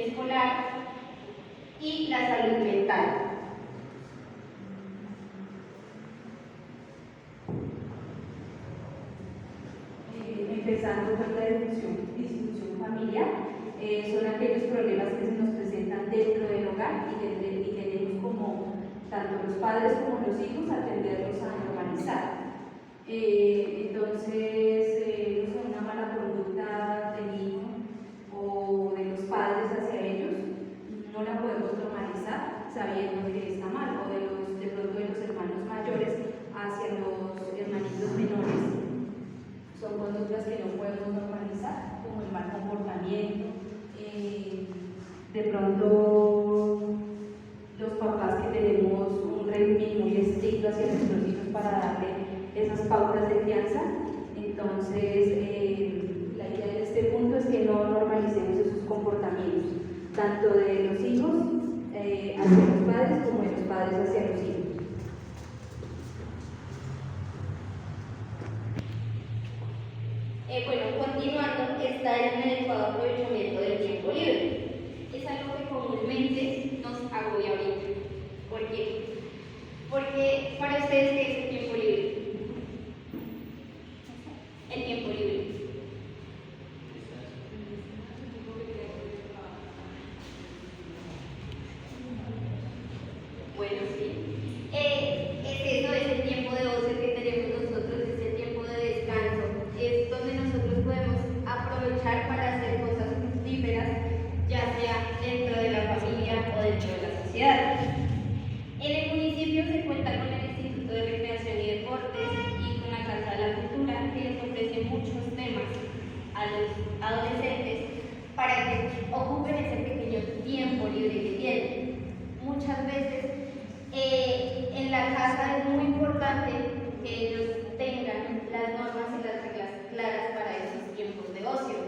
escolar y la salud mental. Empezando con la disfunción familiar, son aquellos problemas que se nos presentan dentro del hogar y tenemos como tanto los padres como los hijos atenderlos a normalizar. Entonces, no sé, una mala conducta del niño o de los padres hacia ellos no la podemos normalizar sabiendo que está mal, o de pronto de los hermanos mayores hacia los hermanitos menores. Son conductas que no podemos normalizar, como el mal comportamiento. De pronto, los papás que tenemos un régimen muy estricto hacia nuestros hijos para darle esas pautas de crianza. Entonces, la idea de este punto es que no normalicemos esos comportamientos, tanto de los hijos hacia los padres como de los padres hacia los hijos. Bueno, continuando, está el inadecuado aprovechamiento del tiempo libre. Es algo que comúnmente nos agobia ahorita. ¿Por qué? Porque para ustedes, ¿qué es el tiempo libre? El tiempo libre. Bueno, sí. Es eso, es el tiempo de ocio que tenemos nosotros, es el tiempo de descanso. Es donde nosotros podemos aprovechar para hacer cosas fructíferas, ya sea dentro de la familia o dentro de la sociedad. En el municipio se cuenta con el Instituto de Recreación y Deportes y con la Casa de la Cultura, que les ofrece muchos temas a los adolescentes para que ocupen ese pequeño tiempo libre que tienen. Muchas veces en la casa es muy importante que ellos tengan las normas y las reglas claras para esos tiempos de ocio.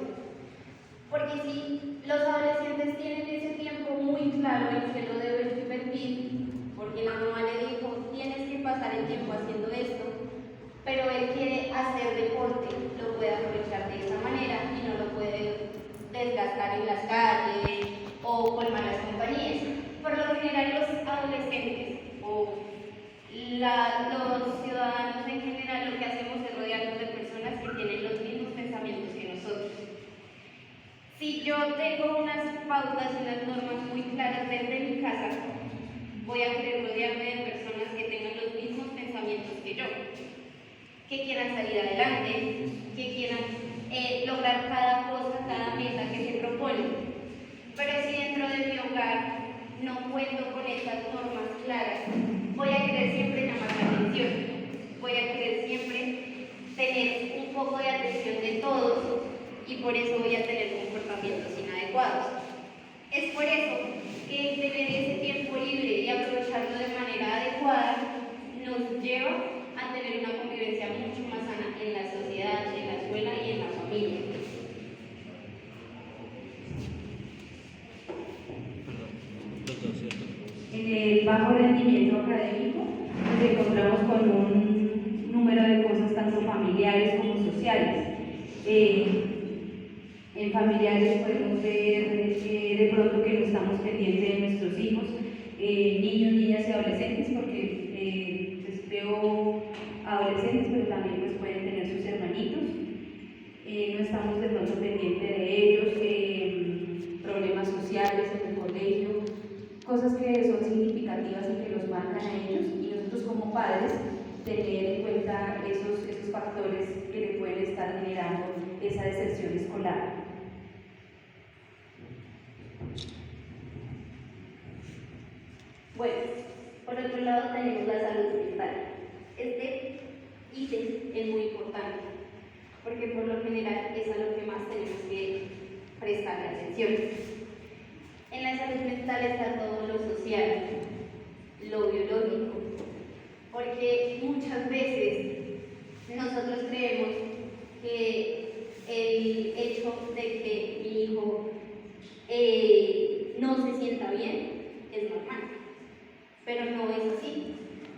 Porque si los adolescentes tienen ese tiempo muy claro en que lo deben invertir, porque la mamá le dijo, tienes que pasar el tiempo haciendo esto, pero él quiere hacer deporte, lo puede aprovechar de esa manera y no lo puede desgastar en las calles o con malas compañías. Por lo general, los adolescentes o los ciudadanos en general lo que hacemos es rodearnos de personas que tienen los mismos pensamientos que nosotros. Si yo tengo unas pautas y unas normas muy claras dentro de mi casa, voy a querer rodearme de personas que tengan los mismos pensamientos que yo, que quieran salir adelante, que quieran lograr cada cosa, cada meta que se propone. Pero si dentro de mi hogar no cuento con estas normas claras, voy a querer siempre llamar la atención, voy a querer siempre tener un poco de atención de todos y por eso voy a tener comportamientos inadecuados. Es por eso que tener ese tiempo libre y aprovecharlo de manera adecuada nos lleva a tener una convivencia mucho más sana en la sociedad, en la escuela y en la familia. En el bajo rendimiento académico nos encontramos con un número de cosas tanto familiares como sociales. En familiares podemos ver de pronto que no estamos pendientes de nuestros hijos, niños, niñas y adolescentes, porque pues veo adolescentes, pero también pues pueden tener sus hermanitos. No estamos de pronto pendientes de ellos, problemas sociales en el colegio, cosas que son significativas y que los marcan a ellos, y nosotros como padres tener en cuenta esos factores que le pueden estar generando esa deserción escolar. Bueno, por otro lado tenemos la salud mental. Este ítem es muy importante, porque por lo general es a lo que más tenemos que prestarle atención. En la salud mental está todo lo social, lo biológico, porque muchas veces nosotros creemos que el hecho de que mi hijo no se sienta bien es normal, pero no es así,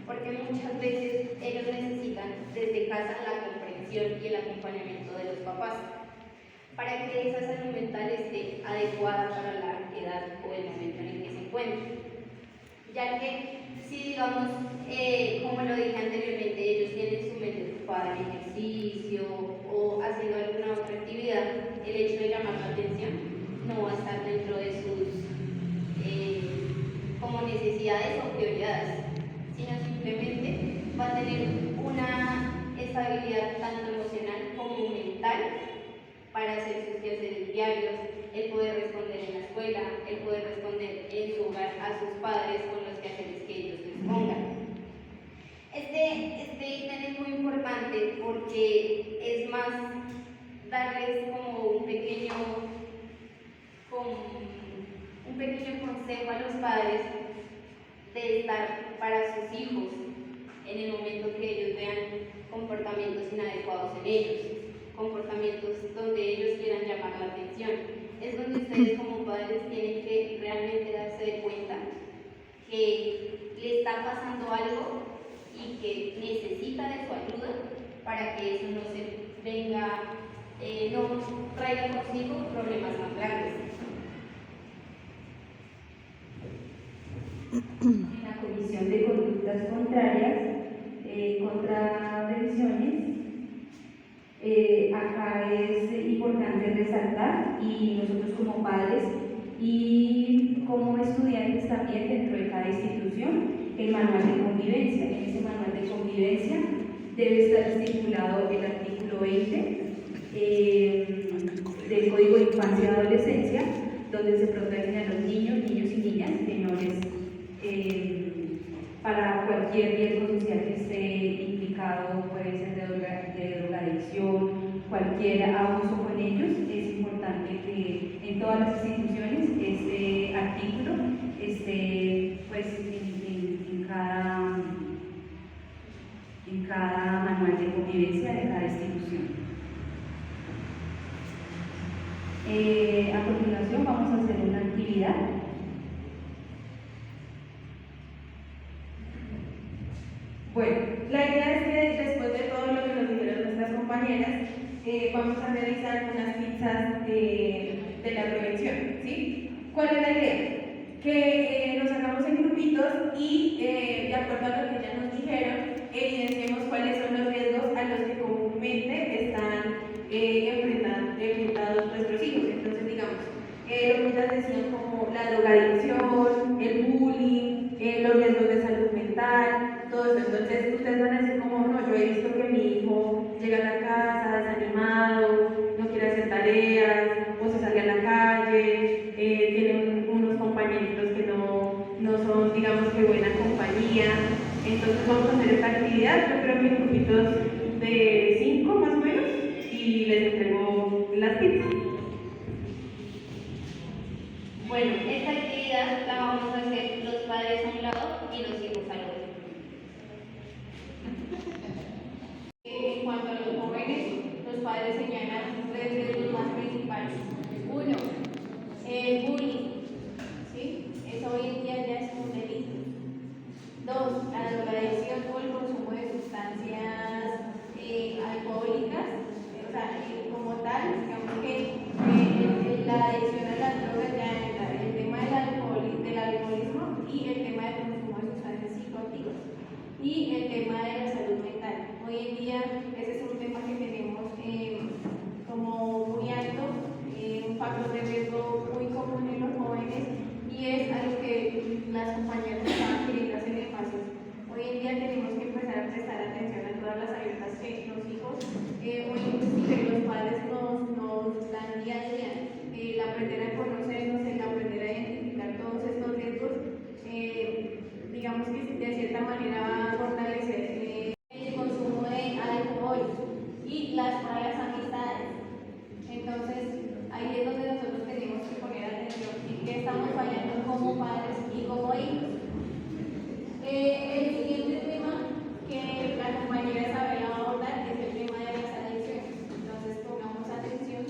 porque muchas veces ellos necesitan desde casa la comprensión y el acompañamiento de los papás para que esa salud mental esté adecuada para la edad cuenta. Ya que si digamos, como lo dije anteriormente, ellos tienen su mente ocupada en ejercicio o haciendo alguna otra actividad, el hecho de llamar la atención no va a estar dentro de sus como necesidades o prioridades, sino simplemente va a tener una estabilidad tanto emocional como mental para hacer sus quehaceres diarios, el poder responder en la escuela, el poder responder en su hogar a sus padres con los quehaceres que ellos les pongan. Este ítem es muy importante porque es más darles como un pequeño consejo a los padres de estar para sus hijos en el momento que ellos vean comportamientos inadecuados en ellos, comportamientos donde ellos quieran llamar la atención. Es donde ustedes como padres tienen que realmente darse de cuenta que le está pasando algo y que necesita de su ayuda para que eso no se venga, no traiga consigo problemas más grandes. En la Comisión de Conductas Contrarias contra Previsiones, acá es importante resaltar, y nosotros como padres y como estudiantes también dentro de cada institución, el manual de convivencia. En ese manual de convivencia debe estar estipulado el artículo 20 del Código de Infancia y Adolescencia, donde se protegen a los niños y niñas menores para cualquier riesgo social que esté implicado, puede ser de drogadicción, cualquier abuso con ellos. Es importante que en todas las instituciones este artículo esté pues, en cada manual de convivencia de cada institución. A continuación vamos a hacer una actividad. Bueno, la idea es que después de todo lo que nos dijeron nuestras compañeras, vamos a realizar unas pizzas de la prevención, ¿sí? ¿Cuál es la idea? Que nos hagamos en grupitos y, de acuerdo a lo que ya nos dijeron, evidenciemos cuáles son los riesgos a los que comúnmente están enfrentados nuestros hijos. Entonces, digamos, lo que ellas decían como la drogadicción, el bullying, los riesgos de salud mental, todo eso. Entonces ustedes van a decir como, no, yo he visto que mi hijo llega a la casa desanimado, no quiere hacer tareas, o se sale a la calle, tiene unos compañeritos que no son, digamos, que buena compañía. Entonces vamos a hacer esta actividad, yo creo que en grupitos de 5 más o menos, y les entrego las pizzas. Bueno, esta actividad la vamos a hacer los padres a un lado y los hijos al otro. En cuanto a los jóvenes, los padres señalan tres riesgos más principales. Uno, el bullying, ¿sí? Eso hoy en día ya es un delito. Dos, la drogadicción o el consumo de sustancias alcohólicas, o sea, como tal, digamos que la adicción a las drogas ya entra el tema del alcoholismo y el tema del consumo de sustancias psicóticas y el tema de la salud mental. Hoy en día ese es un tema que tenemos como muy alto, un factor de riesgo muy común en los jóvenes, y es a lo que las compañeras estaban queriendo hacer énfasis. Hoy en día tenemos que empezar a prestar atención a todas las alertas que los hijos, o inclusive los padres nos dan día a día. El aprender a conocernos, el aprender a identificar todos estos riesgos, digamos que de cierta manera va a fortalecer el consumo de alcohol y las malas amistades. Entonces, ahí es donde nosotros tenemos que poner atención en qué estamos fallando como padres y como hijos. El siguiente tema que la compañera Isabel va a abordar es el tema de las adicciones. Entonces, pongamos atención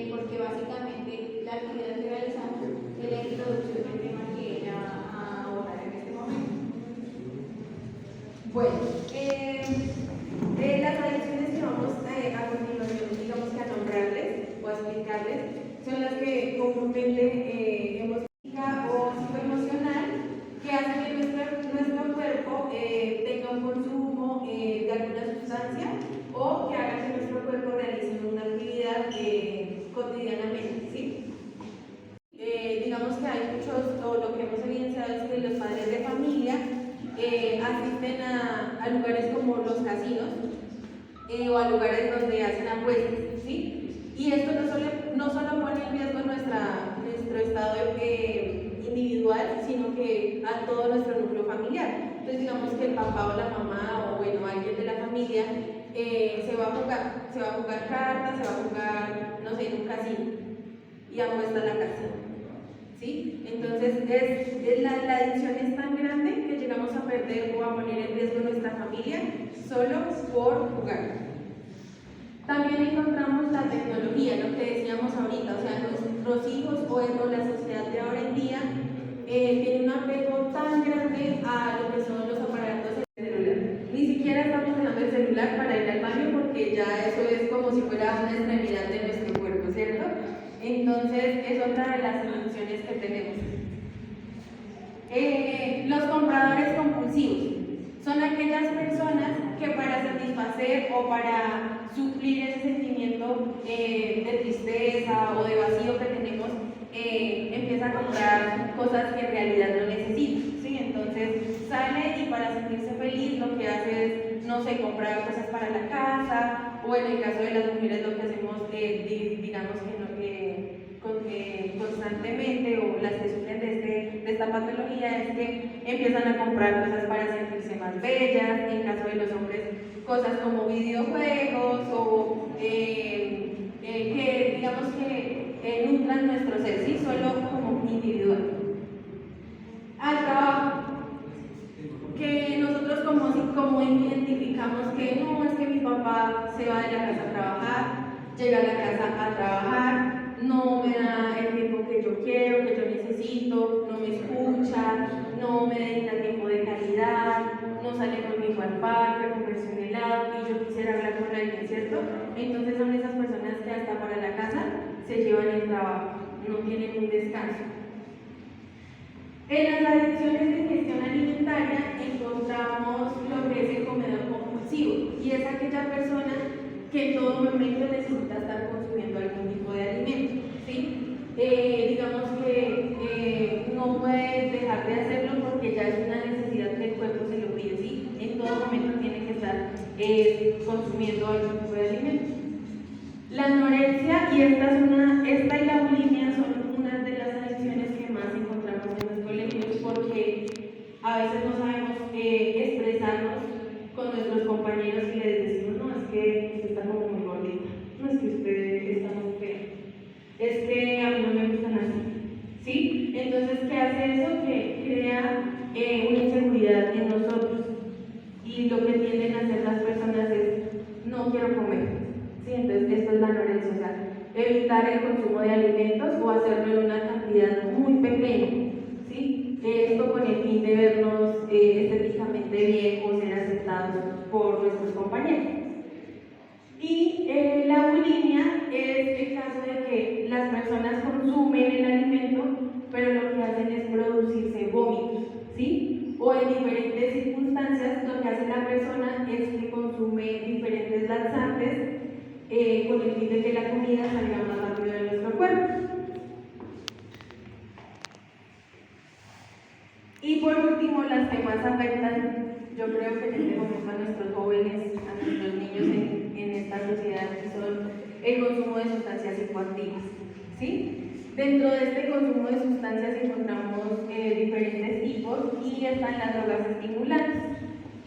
porque básicamente la actividad que realizamos es la introducción del tema que ella va a abordar en este momento. Bueno, las adicciones que vamos a continuación, digamos que a nombrarles o a explicarles, son las que comúnmente hemos visto o psicoemocionales. sustancia o que haga que nuestro cuerpo realice una actividad cotidianamente, ¿sí? Digamos que hay muchos, o lo que hemos evidenciado es que los padres de familia asisten a lugares como los casinos o a lugares donde hacen apuestas, ¿sí? Y esto no solo pone en riesgo nuestro estado individual, sino que a todo nuestro núcleo familiar. Entonces digamos que el papá o la mamá o bueno, alguien de la familia se va a jugar cartas, se va a jugar, no sé, en un casino y apuesta a la casa, ¿sí? Entonces la adicción es tan grande que llegamos a perder o a poner en riesgo nuestra familia solo por jugar. También encontramos la tecnología, lo que decíamos ahorita, o sea, nuestros hijos o la sociedad de ahora en día tiene un apego tan grande a lo que son los aparatos del celular. Ni siquiera estamos dejando el celular para ir al baño porque ya eso es como si fuera una extremidad de nuestro cuerpo, ¿cierto? Entonces es otra de las soluciones que tenemos. Los compradores compulsivos son aquellas personas que para satisfacer o para suplir ese sentimiento de tristeza o de vacío que tenemos, empieza a comprar cosas que en realidad no necesita, ¿sí? Entonces sale y para sentirse feliz lo que hace es, no sé, comprar cosas para la casa, o en el caso de las mujeres lo que hacemos, digamos que constantemente, o las que sufren de esta patología, es que empiezan a comprar cosas para sentirse más bellas. En caso de los hombres, cosas como videojuegos o que digamos que nutran nuestro ser, ¿sí? Solo como individual. Al trabajo, que nosotros como identificamos que no, es que mi papá se va de la casa a trabajar, llega a la casa a trabajar, no me da el tiempo que yo quiero, que yo necesito, no me escucha, no me dedica tiempo de calidad, no sale conmigo al parque, a comerse un helado y yo quisiera hablar con alguien, ¿cierto? Entonces son esas personas que hasta para la casa se llevan el trabajo, no tienen un descanso. En las adicciones de gestión alimentaria encontramos lo que es el comedor compulsivo, y es aquella persona que en todo momento necesita estar consumiendo algún tipo de alimento, ¿sí? Digamos que no puede dejar de hacerlo porque ya es una necesidad que el cuerpo se lo pide, ¿sí? En todo momento tiene que estar consumiendo algún tipo de alimento. La anorexia y esta y la bulimia son unas de las adicciones que más encontramos en los colegios porque a veces no sabemos expresarnos con nuestros compañeros y les decimos, no, es que usted está como muy gordita, no, es que usted está muy fea, es que a mí no me gustan así, ¿sí? Entonces, ¿qué hace eso? Que crea una inseguridad en nosotros, y lo que tienden a hacer las personas es, no quiero comer, ¿sí? Entonces, esto es la anorexia, o sea, evitar el consumo de alimentos o hacerlo en una cantidad muy pequeña, ¿sí? Esto con el fin de vernos estéticamente bien o ser aceptados por nuestros compañeros. Y la bulimia es el caso de que las personas consumen el alimento, pero lo que hacen es producirse vómitos, ¿sí? O en diferentes circunstancias lo que hace la persona es que consume diferentes laxantes con el fin de que la comida salga más rápido de nuestro cuerpo. Y por último, las que más afectan, yo creo que en este momento a nuestros jóvenes, a nuestros niños en esta sociedad, son el consumo de sustancias psicoactivas, ¿sí? Dentro de este consumo de sustancias encontramos diferentes tipos, y están las drogas estimulantes,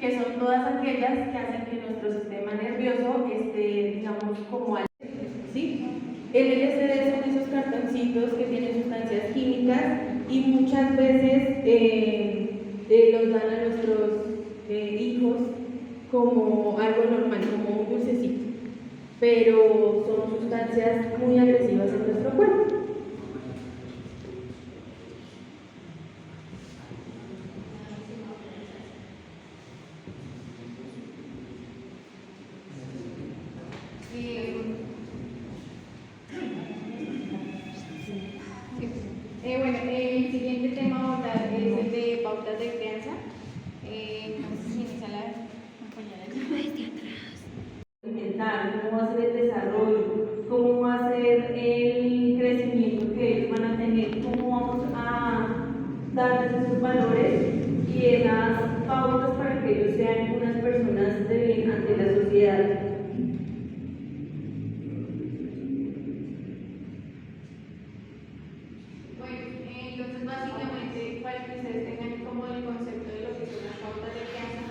que son todas aquellas que hacen que nuestro sistema nervioso esté, digamos, como al, ¿sí? El LSD son esos cartoncitos que tienen sustancias químicas y muchas veces los dan a nuestros hijos como algo normal, como un dulcecito, pero son sustancias muy agresivas en nuestro cuerpo. Bueno, el siguiente tema a abordar es el de pautas de crianza. ¿Quién es la compañera? darles esos valores y esas pautas para que ellos sean unas personas de bien ante la sociedad. Bueno, entonces básicamente para que ustedes tengan como el concepto de lo que son las pautas de crianza,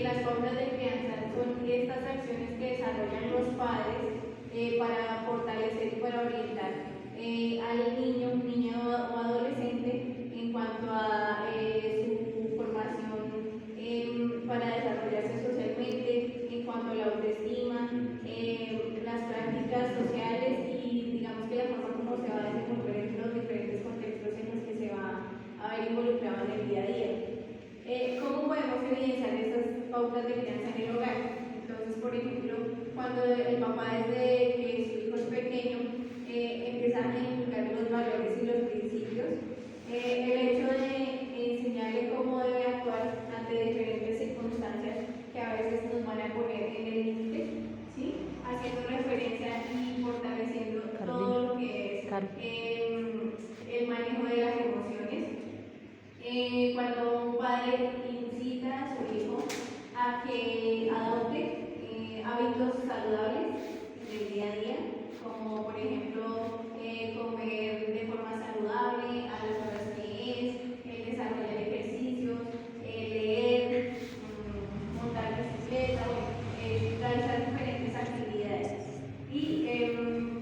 las pautas de crianza son estas acciones que desarrollan los padres para fortalecer y para orientar al niño o adolescente en cuanto a su formación para desarrollarse socialmente, en cuanto a la autoestima, las prácticas sociales y digamos que la forma como se va a desenvolver en los diferentes contextos en los que se va a ver involucrado en el día a día. ¿Cómo podemos evidenciar esas pautas de crianza en el hogar? Entonces, por ejemplo, cuando el papá desde que su hijo es pequeño empieza a inculcar los valores y los principios, el hecho de enseñarle cómo debe actuar ante diferentes circunstancias que a veces nos van a poner en el límite, ¿sí? Haciendo referencia y fortaleciendo todo lo que es el manejo de las emociones. Cuando un padre incita a su hijo a que adopte hábitos saludables en el día a día, como por ejemplo comer de forma saludable a las horas que es, desarrollar ejercicios, leer, montar bicicleta, realizar diferentes actividades. Y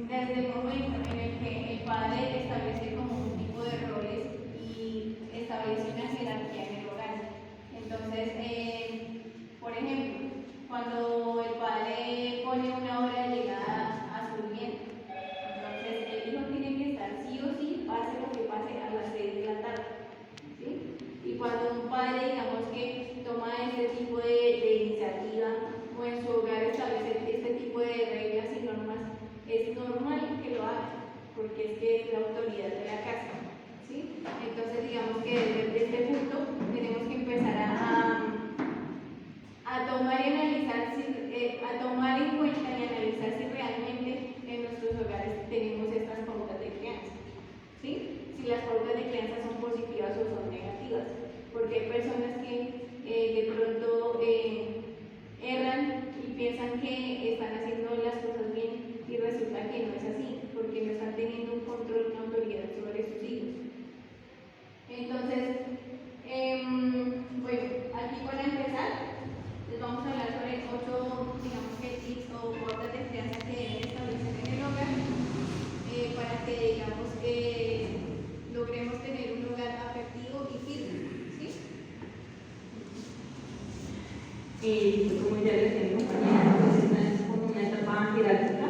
desde el momento en el que el padre establece como un tipo de roles y establece una jerarquía en el hogar. Entonces, por ejemplo, cuando el padre pone una hora de llegada a su vivienda, entonces el hijo tiene que estar sí o sí, pase lo que pase, a las 6 de la tarde. ¿Sí? Y cuando un padre, digamos que toma ese tipo de iniciativa o en su hogar establece este tipo de reglas y normas, es normal que lo haga, porque es que es la autoridad de la casa. ¿Sí? Entonces, digamos que desde este punto tenemos que empezar a tomar y analizar, a tomar en cuenta y analizar si realmente en nuestros hogares tenemos estas pautas de crianza. ¿Sí? Si las pautas de crianza son positivas o son negativas. Porque hay personas que de pronto erran y piensan que están haciendo las cosas bien y resulta que no es así, porque no están teniendo un control y una autoridad sobre sus hijos. Entonces, bueno, aquí para empezar, les vamos a hablar sobre 8, digamos que tips o pautas de crianza que deben establecer en el hogar para que, digamos, logremos tener un hogar afectivo y firme, ¿sí? Como ya les decía mi compañera, pues esta es como una etapa jerárquica.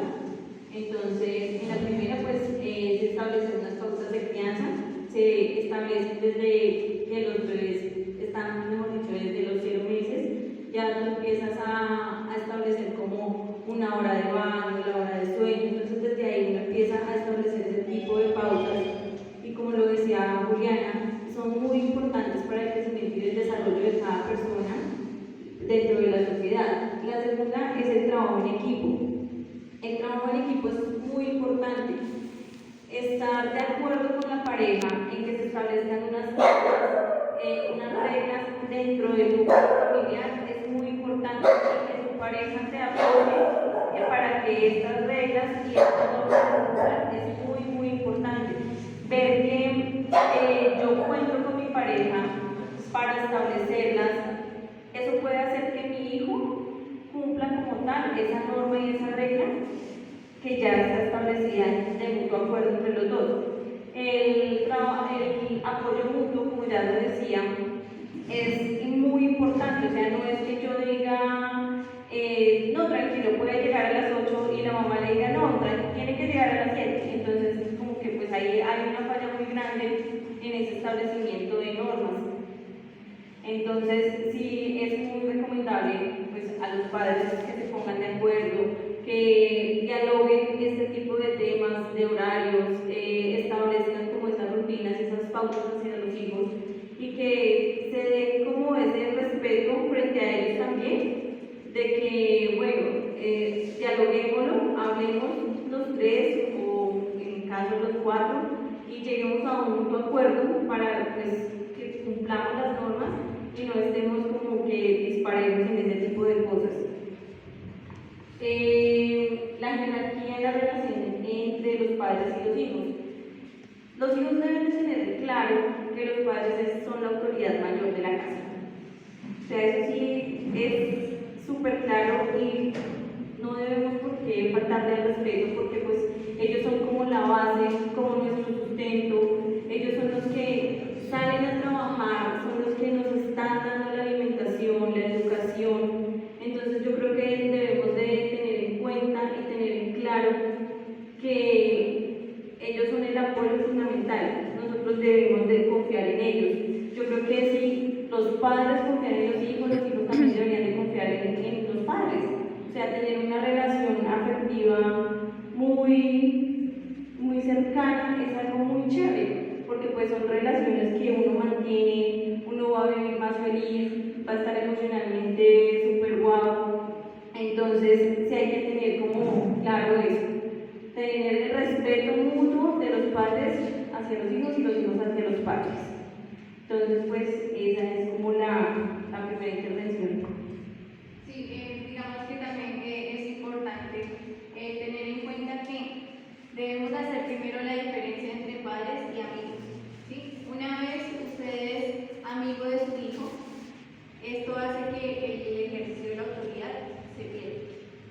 Entonces, en la primera, pues se establecen unas pautas de crianza, se establecen desde que los bebés están, mejor dicho, desde los 0 meses, ya tú empiezas a establecer como una hora de baño, la hora de sueño, entonces desde ahí uno empieza a establecer ese tipo de pautas y como lo decía Juliana, son muy importantes para el crecimiento y el desarrollo de cada persona dentro de la sociedad. La segunda es el trabajo en equipo. El trabajo en equipo es muy importante. Estar de acuerdo con la pareja en que se establezcan unas reglas dentro del grupo familiar es muy importante y que su pareja se apoye para que estas reglas y estas normas es muy importante. Ver que yo cuento con mi pareja para establecerlas, eso puede hacer que mi hijo cumpla como tal esa norma y esa regla que ya está establecida de mutuo acuerdo entre los dos. El apoyo mutuo, como ya lo decía, es muy importante, o sea, no es que yo diga, no, tranquilo, puede llegar a las 8 y la mamá le diga, no, tiene que llegar a las 7, entonces como que pues ahí hay una falla muy grande en ese establecimiento de normas. Entonces, sí es muy recomendable pues, a los padres que se pongan de acuerdo, que dialoguen este tipo de temas, de horarios, establezcan como esas rutinas, esas pautas hacia los hijos y que se dé como ese respeto frente a ellos también, de que, bueno, dialoguémoslo, hablemos los 3 o en caso los 4 y lleguemos a un mutuo acuerdo para pues tener claro que los padres son la autoridad mayor de la casa. O sea, eso sí es súper claro y no debemos por qué faltarle al respeto porque pues ellos son como la base, como nuestro sustento, ellos son los que salen a trabajar, son los que nos están dando la alimentación, la educación. Entonces yo creo que debemos de tener en cuenta y tener en claro que ellos son el apoyo fundamental, nosotros debemos de confiar en ellos. Yo creo que si los padres confían en los hijos también deberían de confiar en los padres. O sea, tener una relación afectiva muy cercana es algo muy chévere, porque pues son relaciones que uno mantiene, uno va a vivir más feliz, va a estar emocionalmente súper guau. Entonces, sí hay que tener como claro eso, tener el respeto mutuo de los padres hacia los hijos y los hijos hacia los padres. Entonces, pues esa es como la primera intervención. Sí, digamos que también es importante tener en cuenta que debemos hacer primero la diferencia entre padres y amigos. ¿Sí? Una vez usted es amigo de su hijo, esto hace que el ejercicio de la autoridad se pierda.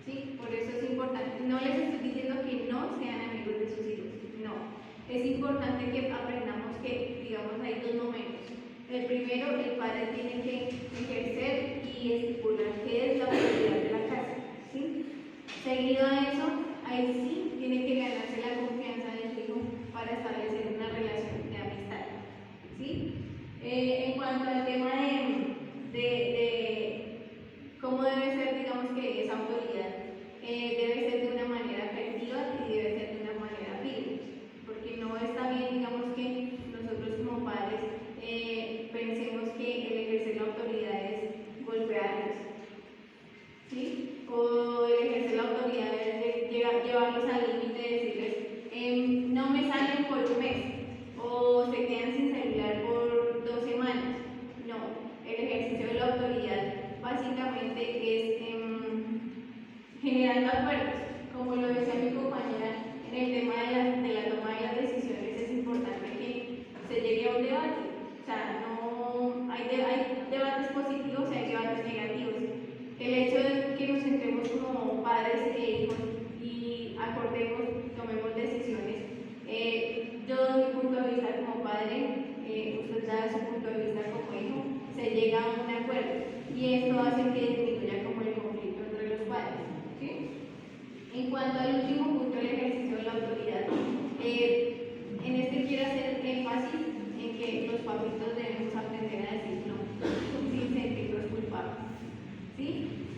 ¿Sí? Por eso es importante. No les estoy diciendo que no sean amigos de sus hijos, no. Es importante que aprendamos que, digamos, hay dos momentos. El primero, el padre tiene que ejercer y estipular qué es la autoridad de la casa. ¿Sí? Seguido a eso, ahí sí tiene que ganarse la confianza de su hijo para establecer una relación de amistad. ¿Sí? En cuanto al tema de cómo debe ser, digamos que esa autoridad, debe ser de una manera afectiva y debe ser de una manera firme, porque no está bien, digamos que nosotros como padres pensemos que el ejercer la autoridad es golpearlos, ¿sí? O el ejercer la autoridad es llevarlos al límite de decirles, no me salen por un mes, o se quedan sin celular por 2 semanas. No, el ejercicio de la autoridad básicamente es generando acuerdos, como lo decía mi compañera en el tema de la toma de las decisiones. Es importante que se llegue a un debate. O sea, no hay debates positivos y hay debates negativos. El hecho de que nos sentemos como padres e hijos y acordemos, tomemos decisiones. Yo doy mi punto de vista como padre, usted da su punto de vista como hijo, se llega a un acuerdo y esto hace que disminuya como el conflicto entre los padres. ¿Sí? En cuanto al último punto, el ejercicio de la autoridad, en este quiero hacer énfasis en que los papitos debemos aprender a decir no, sin sentirnos culpables. ¿Sí?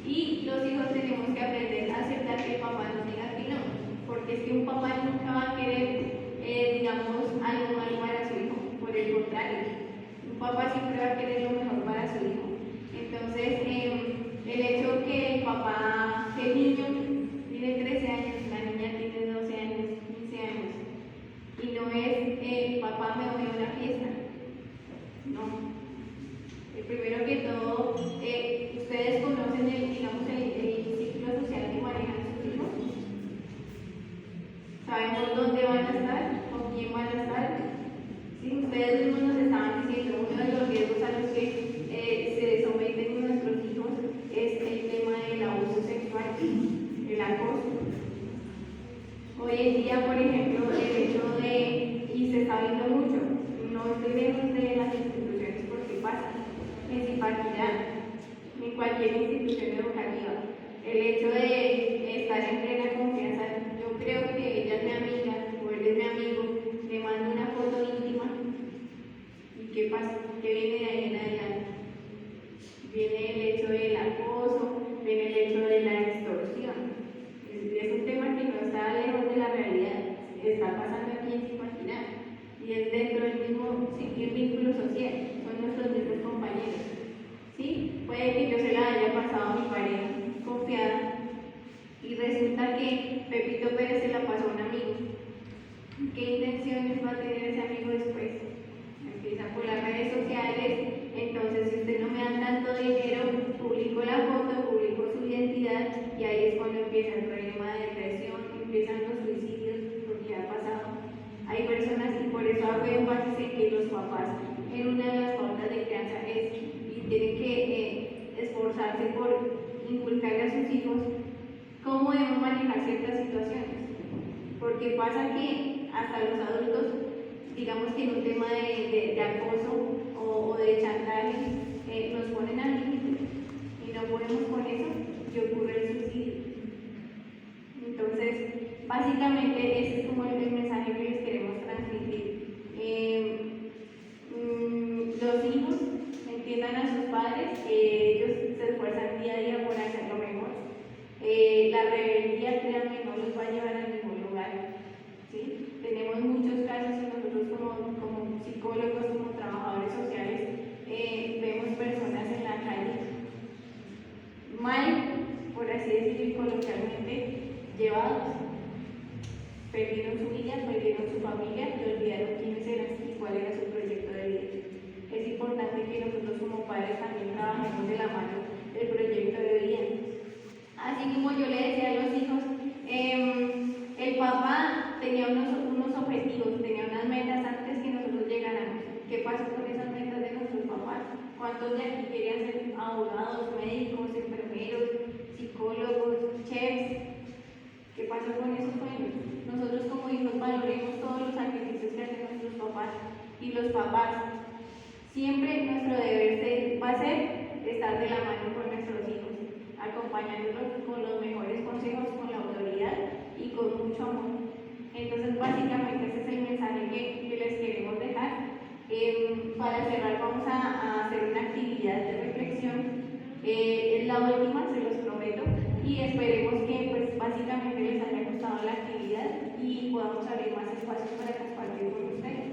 Y los hijos tenemos que aprender a aceptar que el papá nos diga que no, porque es que un papá nunca va a querer, digamos, algo malo para su hijo, por el contrario, un papá siempre va a querer lo mejor para su hijo. Entonces, el hecho que el papá, que el niño tiene 13 años, la niña tiene 12 años, 15 años, y no es, papá me voy a una fiesta, no. Primero que todo, ustedes conocen el ciclo social que manejan sus hijos. Sabemos dónde van a estar, con quién van a estar. ¿Sí? Ustedes mismos nos estaban diciendo, uno de los riesgos a los que se someten nuestros hijos es el tema del abuso sexual, el acoso. Hoy en día, por ejemplo, el hecho de, y se está viendo mucho, no estoy lejos de las instituciones porque pasa, en Zipaquirá, en cualquier institución educativa, el hecho de estar en plena confianza, yo creo que ella es mi amiga o él es mi amigo, le mando una foto íntima y ¿qué pasa? ¿Qué viene de ahí en adelante? Viene el hecho del acoso, viene el hecho de la extorsión. Es un tema que no está lejos de la realidad, está pasando aquí en Zipaquirá y es dentro del mismo vínculo social, son nuestros mismos compañeros. ¿Sí? Puede que yo se la haya pasado a mi pareja confiada y resulta que Pepito Pérez se la pasó a un amigo. ¿Qué intenciones va a tener ese amigo después? Empieza por las redes sociales papás en una de las pautas de crianza y tienen que esforzarse por inculcarle a sus hijos cómo deben manejar ciertas situaciones. Porque pasa que hasta los adultos, digamos que en un tema de acoso o de chantaje, nos ponen al límite y no podemos con eso y ocurre el suicidio. Entonces, básicamente ese es como el mensaje que les queremos transmitir. Los hijos entiendan a sus padres, ellos se esfuerzan día a día por hacer lo mejor. La rebeldía, créanme, no los va a llevar a ningún lugar. ¿Sí? Tenemos muchos casos y nosotros como psicólogos, como trabajadores sociales, vemos personas en la calle mal, por así decirlo y coloquialmente, llevados. Perdieron su vida, perdieron su familia y olvidaron quiénes eran y cuál era su proyecto de vida. Es importante que nosotros como padres también trabajemos de la mano del proyecto de vida. Así como yo le decía a los hijos, el papá tenía unos objetivos, tenía unas metas antes que nosotros llegáramos. ¿Qué pasó con esas metas de nuestros papás? ¿Cuántos de aquí querían ser abogados, médicos, enfermeros, psicólogos, chefs? ¿Qué pasó con esos sueños? Nosotros como hijos valoremos todos los sacrificios que hacen nuestros papás y los papás. Siempre nuestro deber va a ser estar de la mano con nuestros hijos, acompañándolos con los mejores consejos, con la autoridad y con mucho amor. Entonces, básicamente ese es el mensaje que les queremos dejar. Para cerrar vamos a hacer una actividad de reflexión. Es la última, se los prometo, y esperemos que pues básicamente les haya gustado la actividad y podamos abrir más espacios para compartir con ustedes.